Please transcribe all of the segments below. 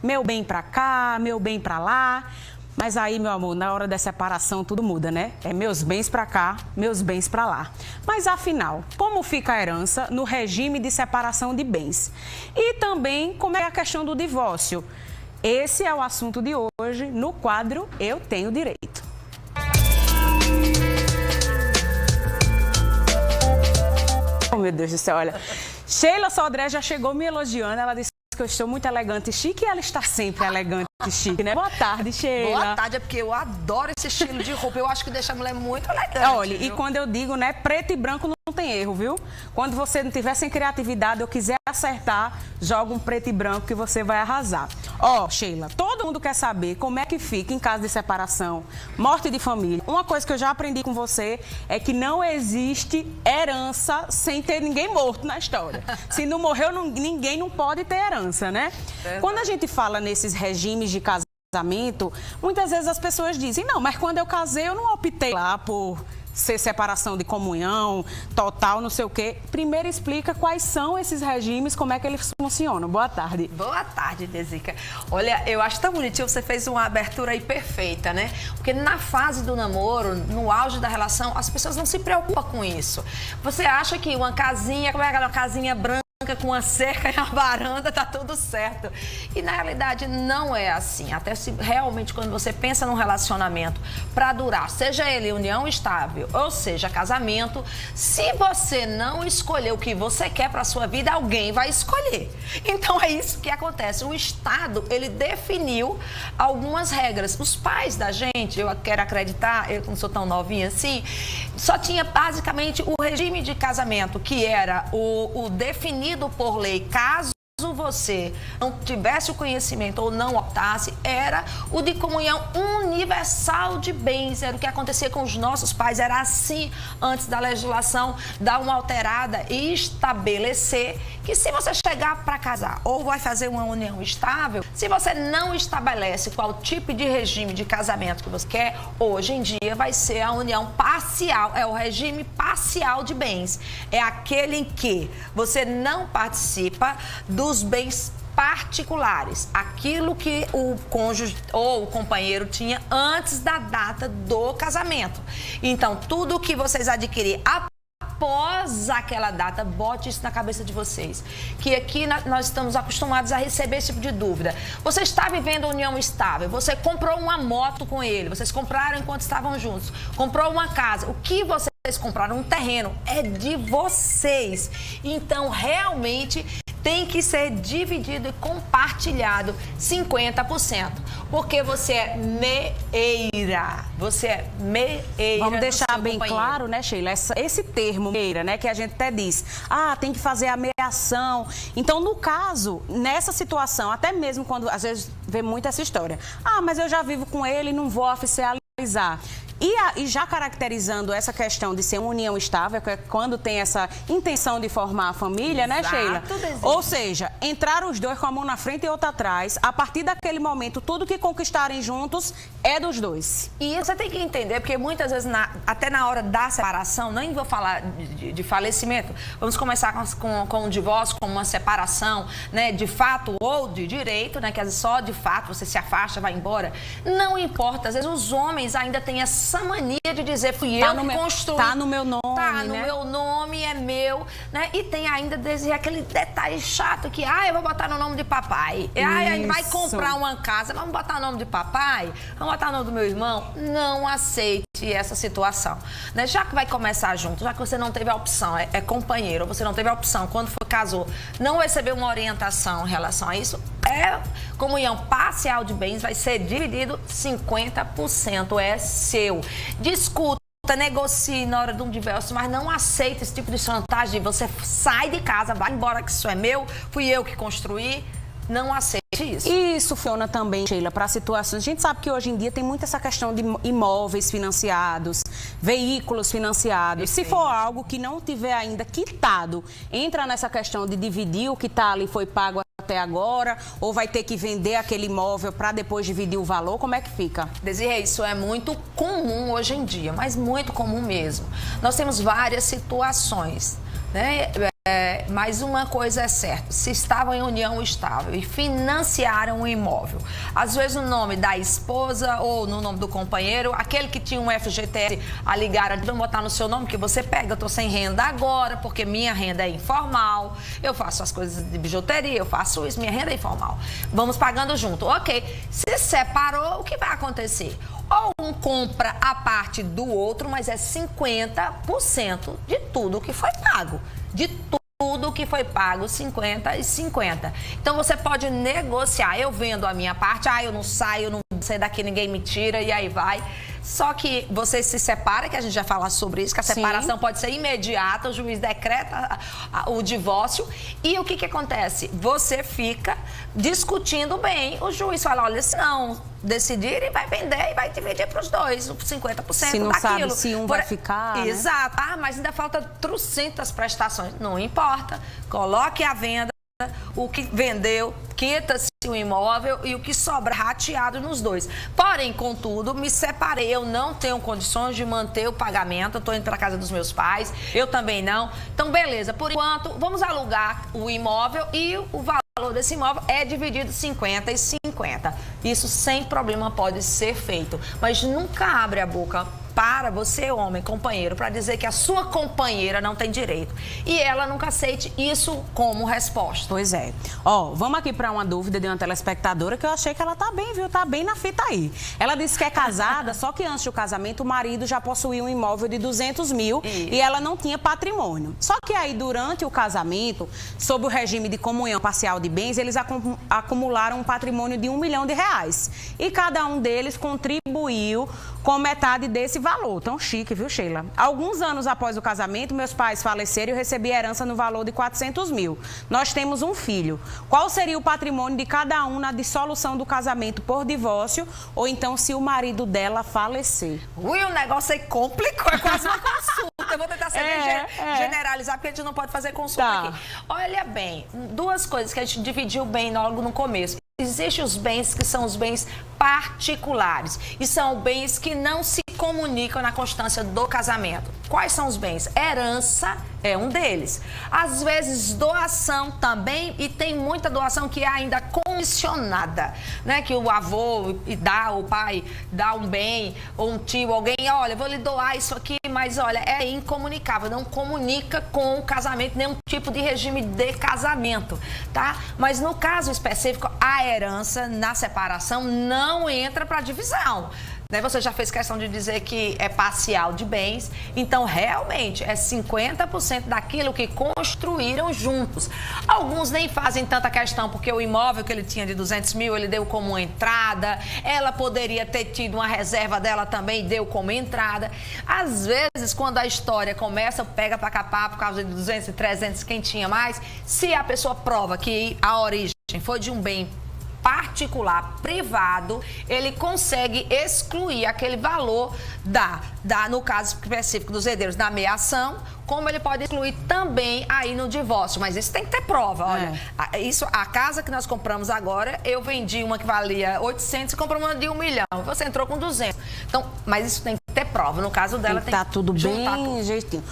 Meu bem pra cá, meu bem pra lá. Mas aí, meu amor, na hora da separação tudo muda, né? É meus bens pra cá, meus bens pra lá. Mas afinal, como fica a herança no regime de separação de bens? E também como é a questão do divórcio? Esse é o assunto de hoje no quadro Eu Tenho Direito. Oh, meu Deus do céu, olha. Sheila Sodré já chegou me elogiando, ela disse que eu estou muito elegante e chique e ela está sempre elegante e chique, né? Boa tarde, Sheila. Boa tarde, é porque eu adoro esse estilo de roupa, eu acho que deixa a mulher muito elegante. Olha, viu? E quando eu digo, né, preto e branco não tem erro, viu? Quando você não tiver sem criatividade ou quiser acertar, joga um preto e branco que você vai arrasar. Ó, Sheila, todo mundo quer saber como é que fica em caso de separação, morte de família. Uma coisa que eu já aprendi com você é que não existe herança sem ter ninguém morto na história. Se não morreu, ninguém não pode ter herança, né? Quando a gente fala nesses regimes de casamento, muitas vezes as pessoas dizem, não, mas quando eu casei eu não optei lá por ser separação de comunhão, total, não sei o quê. Primeiro explica quais são esses regimes, como é que eles funcionam. Boa tarde. Boa tarde, Desica. Olha, eu acho tão bonitinho, você fez uma abertura aí perfeita, né? Porque na fase do namoro, no auge da relação, as pessoas não se preocupam com isso. Você acha que uma casinha, como é aquela casinha branca, com uma cerca e uma varanda, tá tudo certo. E na realidade não é assim. Até se realmente quando você pensa num relacionamento para durar, seja ele união estável ou seja casamento, se você não escolher o que você quer para sua vida, alguém vai escolher. Então é isso que acontece. O Estado, ele definiu algumas regras. Os pais da gente, eu quero acreditar, eu não sou tão novinha assim, só tinha basicamente o regime de casamento, que era o definido por lei, caso você não tivesse o conhecimento ou não optasse, era o de comunhão universal de bens. Era o que acontecia com os nossos pais, era assim antes da legislação dar uma alterada e estabelecer que se você chegar para casar ou vai fazer uma união estável, se você não estabelece qual tipo de regime de casamento que você quer, hoje em dia vai ser a união parcial, é o regime parcial de bens. É aquele em que você não participa dos bens particulares, aquilo que o cônjuge ou o companheiro tinha antes da data do casamento. Então, tudo que vocês adquirirem após aquela data, bote isso na cabeça de vocês. Que aqui nós estamos acostumados a receber esse tipo de dúvida. Você está vivendo união estável, você comprou uma moto com ele, vocês compraram enquanto estavam juntos, comprou uma casa, o que vocês compraram, um terreno, é de vocês. Então, realmente tem que ser dividido e compartilhado 50%, porque você é meeira. Você é meeira. Vamos deixar bem claro, né, Sheila, esse termo meeira, né, que a gente até diz, tem que fazer a meação. Então, no caso, nessa situação, até mesmo quando às vezes vê muito essa história, mas eu já vivo com ele e não vou oficializar. E já caracterizando essa questão de ser uma união estável, que é quando tem essa intenção de formar a família, né, Sheila? Ou seja, entrar os dois com a mão na frente e outra atrás, a partir daquele momento, tudo que conquistarem juntos é dos dois. E você tem que entender, porque muitas vezes, até na hora da separação, nem vou falar de falecimento, vamos começar com um divórcio, com uma separação, né, de fato ou de direito, né, que às vezes só de fato você se afasta, vai embora. Não importa, às vezes os homens ainda têm essa mania de dizer, fui eu que construí. Tá no meu nome, tá no meu nome, é meu, né? E tem ainda aquele detalhe chato que, eu vou botar no nome de papai. A gente vai comprar uma casa, vamos botar o nome de papai? Vamos botar o nome do meu irmão? Não aceite essa situação, né? Já que vai começar junto, já que você não teve a opção, é companheiro, você não teve a opção, quando casou, não recebeu uma orientação em relação a isso, comunhão parcial de bens, vai ser dividido 50%, é seu. Discuta, negocie na hora de um divórcio, mas não aceita esse tipo de chantagem. Você sai de casa, vai embora que isso é meu, fui eu que construí. Não aceite isso. E isso funciona também, Sheila, para situações. A gente sabe que hoje em dia tem muito essa questão de imóveis financiados, veículos financiados. Se for algo que não tiver ainda quitado, entra nessa questão de dividir o que está ali, foi pago até agora, ou vai ter que vender aquele imóvel para depois dividir o valor? Como é que fica? Desirê, isso é muito comum hoje em dia, mas muito comum mesmo. Nós temos várias situações, né? Mas uma coisa é certa, se estavam em união estável e financiaram um imóvel, às vezes no nome da esposa ou no nome do companheiro, aquele que tinha um FGTS a ligar, vamos botar no seu nome que você pega, eu tô sem renda agora, porque minha renda é informal, eu faço as coisas de bijuteria, eu faço isso, minha renda é informal. Vamos pagando junto, ok. Se separou, o que vai acontecer? Ou um compra a parte do outro, mas é 50% de tudo que foi pago. De tudo que foi pago, 50 e 50. Então, você pode negociar. Eu vendo a minha parte, eu não saio, eu não saio daqui, ninguém me tira, e aí vai. Só que você se separa, que a gente já fala sobre isso, que a separação pode ser imediata, o juiz decreta o divórcio. E o que acontece? Você fica discutindo bem. O juiz fala, olha, se não decidirem, vai vender e vai dividir para os dois, 50% daquilo. Se não sabe se um vai ficar, Exato. Né? Mas ainda falta trocentas prestações. Não importa. Coloque a venda, o que vendeu, quita-se o imóvel e o que sobra rateado nos dois. Porém, contudo, me separei. Eu não tenho condições de manter o pagamento. Eu estou indo para a casa dos meus pais. Eu também não. Então, beleza. Por enquanto, vamos alugar o imóvel e o valor desse imóvel é dividido 50 e 50. Isso sem problema pode ser feito. Mas nunca abre a boca para você, homem, companheiro, para dizer que a sua companheira não tem direito. E ela nunca aceite isso como resposta. Pois é. Vamos aqui para uma dúvida de uma telespectadora que eu achei que ela tá bem, viu? Tá bem na fita aí. Ela disse que é casada, só que antes do casamento o marido já possuía um imóvel de 200 mil e ela não tinha patrimônio. Só que aí, durante o casamento, sob o regime de comunhão parcial de bens, eles acumularam um patrimônio de R$1 milhão. E cada um deles contribuiu com metade desse valor. Tão chique, viu, Sheila? Alguns anos após o casamento, meus pais faleceram e eu recebi herança no valor de 400 mil. Nós temos um filho. Qual seria o patrimônio de cada um na dissolução do casamento por divórcio ou então se o marido dela falecer? Ui, o negócio aí complicou, é quase uma consulta. Eu vou tentar generalizar, porque a gente não pode fazer consulta aqui. Olha bem, duas coisas que a gente dividiu bem logo no começo. Existem os bens que são os bens particulares e são bens que não se comunicam na constância do casamento. Quais são os bens? Herança é um deles. Às vezes doação também, e tem muita doação que é ainda condicionada, né? Que o avô dá, o pai dá um bem, ou um tio, alguém, olha, vou lhe doar isso aqui, mas olha, é incomunicável, não comunica com o casamento, nenhum tipo de regime de casamento, tá? Mas no caso específico, a herança na separação não entra para divisão. Você já fez questão de dizer que é parcial de bens, então realmente é 50% daquilo que construíram juntos. Alguns nem fazem tanta questão, porque o imóvel que ele tinha de 200 mil, ele deu como entrada, ela poderia ter tido uma reserva dela também, deu como entrada. Às vezes, quando a história começa, pega para capar por causa de 200 e 300, quem tinha mais, se a pessoa prova que a origem foi de um bem particular, privado, ele consegue excluir aquele valor no caso específico dos herdeiros, da meação, como ele pode excluir também aí no divórcio. Mas isso tem que ter prova, olha. A casa que nós compramos agora, eu vendi uma que valia 800 e compramos uma de 1 milhão. Você entrou com 200. Então, mas isso tem que ter prova. No caso dela, tem que tá tudo bem jeitinho.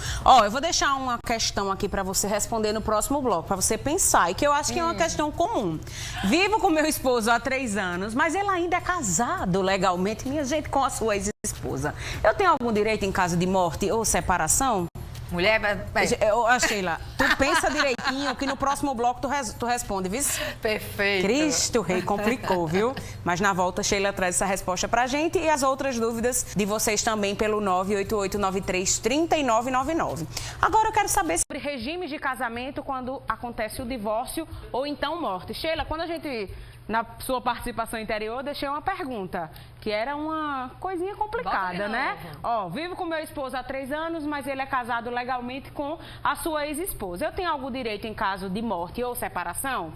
Eu vou deixar uma questão aqui para você responder no próximo bloco, para você pensar, e que eu acho que é uma questão comum. Vivo com meu esposo há 3 anos, mas ele ainda é casado legalmente, minha gente, com a sua ex-esposa. Eu tenho algum direito em caso de morte ou separação? Mulher, Sheila, tu pensa direitinho que no próximo bloco tu responde, viu? Perfeito. Cristo Rei, complicou, viu? Mas na volta, Sheila traz essa resposta pra gente e as outras dúvidas de vocês também pelo 988933999. Agora eu quero saber sobre regimes de casamento quando acontece o divórcio ou então morte. Sheila, quando a gente, na sua participação anterior, deixei uma pergunta, que era uma coisinha complicada, né? Vivo com meu esposo há 3 anos, mas ele é casado legalmente com a sua ex-esposa. Eu tenho algum direito em caso de morte ou separação?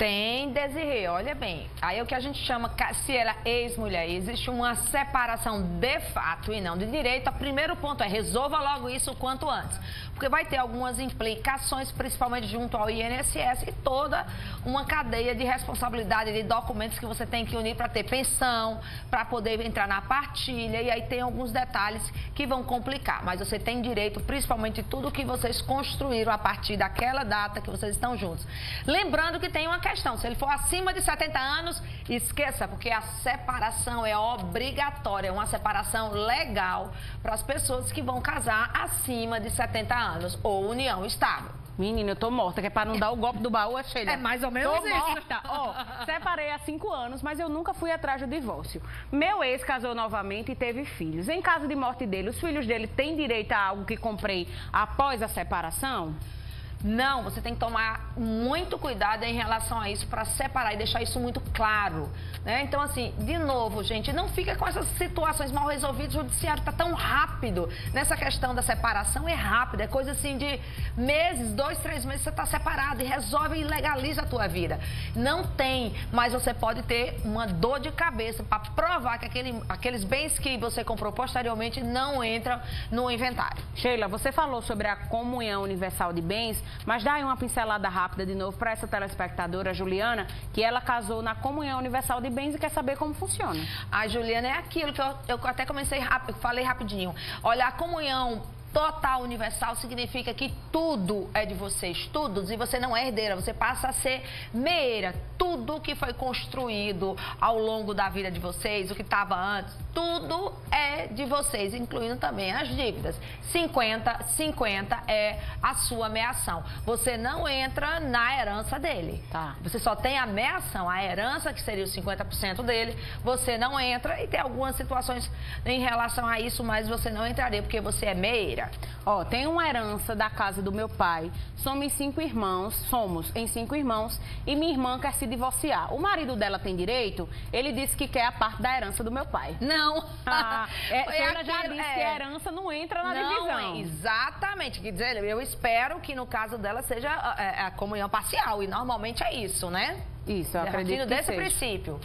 Tem, Desirê, olha bem, aí é o que a gente chama, se ela é ex-mulher, existe uma separação de fato e não de direito, o primeiro ponto é resolva logo isso o quanto antes, porque vai ter algumas implicações, principalmente junto ao INSS e toda uma cadeia de responsabilidade de documentos que você tem que unir para ter pensão, para poder entrar na partilha, e aí tem alguns detalhes que vão complicar, mas você tem direito, principalmente de tudo que vocês construíram a partir daquela data que vocês estão juntos. Lembrando que tem uma questão, se ele for acima de 70 anos, esqueça, porque a separação é obrigatória, é uma separação legal para as pessoas que vão casar acima de 70 anos ou união estável. Menina, eu tô morta, que é pra não dar o golpe do baú, é cheia. É mais ou menos tô isso. Morta. Ó, separei há 5 anos, mas eu nunca fui atrás do divórcio. Meu ex casou novamente e teve filhos. Em caso de morte dele, os filhos dele têm direito a algo que comprei após a separação? Não, você tem que tomar muito cuidado em relação a isso para separar e deixar isso muito claro, né? Então, assim, de novo, gente, não fica com essas situações mal resolvidas. O judiciário está tão rápido nessa questão da separação, é rápido, é coisa assim de meses, 2, 3 meses você está separado e resolve e legaliza a tua vida. Não tem, mas você pode ter uma dor de cabeça para provar que aqueles bens que você comprou posteriormente não entram no inventário. Sheila, você falou sobre a comunhão universal de bens, mas dá aí uma pincelada rápida de novo para essa telespectadora, Juliana, que ela casou na comunhão universal de bens e quer saber como funciona. A Juliana é aquilo que eu até falei rapidinho. Olha, a comunhão total universal significa que tudo é de vocês, tudo, e você não é herdeira, você passa a ser meira. Tudo que foi construído ao longo da vida de vocês, o que estava antes, tudo é de vocês, incluindo também as dívidas. 50-50 é a sua meação. Você não entra na herança dele. Tá. Você só tem a meação, a herança, que seria os 50% dele, você não entra, e tem algumas situações em relação a isso, mas você não entraria porque você é meira. Ó, tem uma herança da casa do meu pai, somos em 5 irmãos, e minha irmã quer se divorciar. O marido dela tem direito? Ele disse que quer a parte da herança do meu pai. Não. Sheila já disse que a herança não entra na divisão. Exatamente. Quer dizer, eu espero que no caso dela seja a comunhão parcial, e normalmente é isso, né? Isso, eu acredito que desse seja. princípio.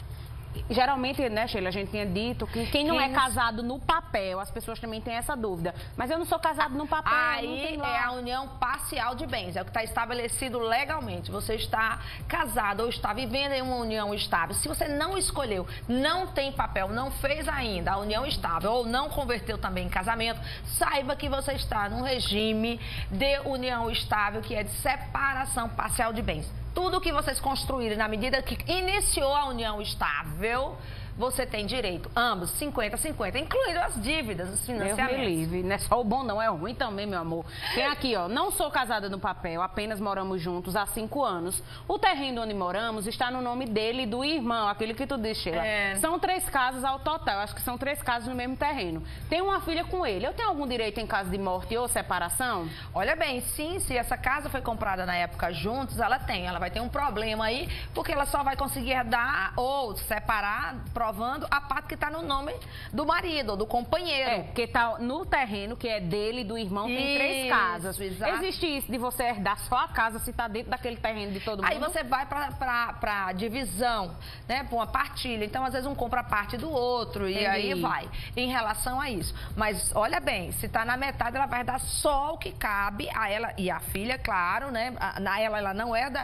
Geralmente, né, Sheila, a gente tinha dito que quem não é casado no papel, as pessoas também têm essa dúvida. Mas eu não sou casado no papel, aí é a união parcial de bens, é o que está estabelecido legalmente. Você está casado ou está vivendo em uma união estável. Se você não escolheu, não tem papel, não fez ainda a união estável ou não converteu também em casamento, saiba que você está num regime de união estável, que é de separação parcial de bens. Tudo que vocês construírem na medida que iniciou a união estável, você tem direito, ambos, 50-50, incluindo as dívidas, os financiamentos. Deus me livre, não é só o bom não, é o ruim também, meu amor. Tem aqui, ó, não sou casada no papel, apenas moramos juntos há 5 anos. O terreno onde moramos está no nome dele e do irmão, aquele que tu disse, Sheila. São 3 casas ao total, acho que são 3 casas no mesmo terreno. Tem uma filha com ele, eu tenho algum direito em caso de morte ou separação? Olha bem, sim, se essa casa foi comprada na época juntos, ela vai ter um problema aí, porque ela só vai conseguir herdar ou separar, provando a parte que está no nome do marido ou do companheiro. Porque está no terreno que é dele e do irmão, tem 3 casas. Exato. Existe isso de você herdar só a casa se está dentro daquele terreno de todo mundo? Aí você vai para divisão, né, para uma partilha. Então, às vezes, um compra parte do outro. Entendi. E aí vai, em relação a isso. Mas, olha bem, se está na metade, ela vai herdar só o que cabe a ela e a filha, claro, né? Ela não herda,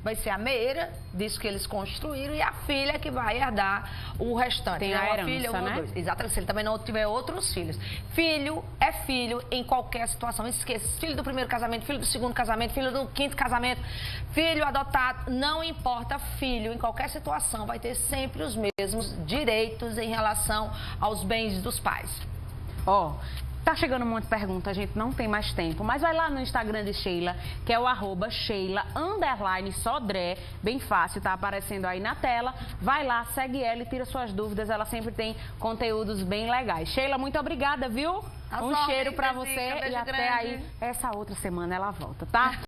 vai ser a meira disso que eles construíram, e a filha que vai herdar o restante. Tem a herança, filha, né? 2. Exatamente, se ele também não tiver outros filhos. Filho é filho em qualquer situação. Esqueça, filho do primeiro casamento, filho do segundo casamento, filho do 5º casamento, filho adotado, não importa, filho em qualquer situação vai ter sempre os mesmos direitos em relação aos bens dos pais. Ó, tá chegando um monte de perguntas, a gente não tem mais tempo, mas vai lá no Instagram de Sheila, que é o @Sheila_Sodré, bem fácil, tá aparecendo aí na tela. Vai lá, segue ela e tira suas dúvidas, ela sempre tem conteúdos bem legais. Sheila, muito obrigada, viu? Um cheiro pra você e até aí, essa outra semana ela volta, tá?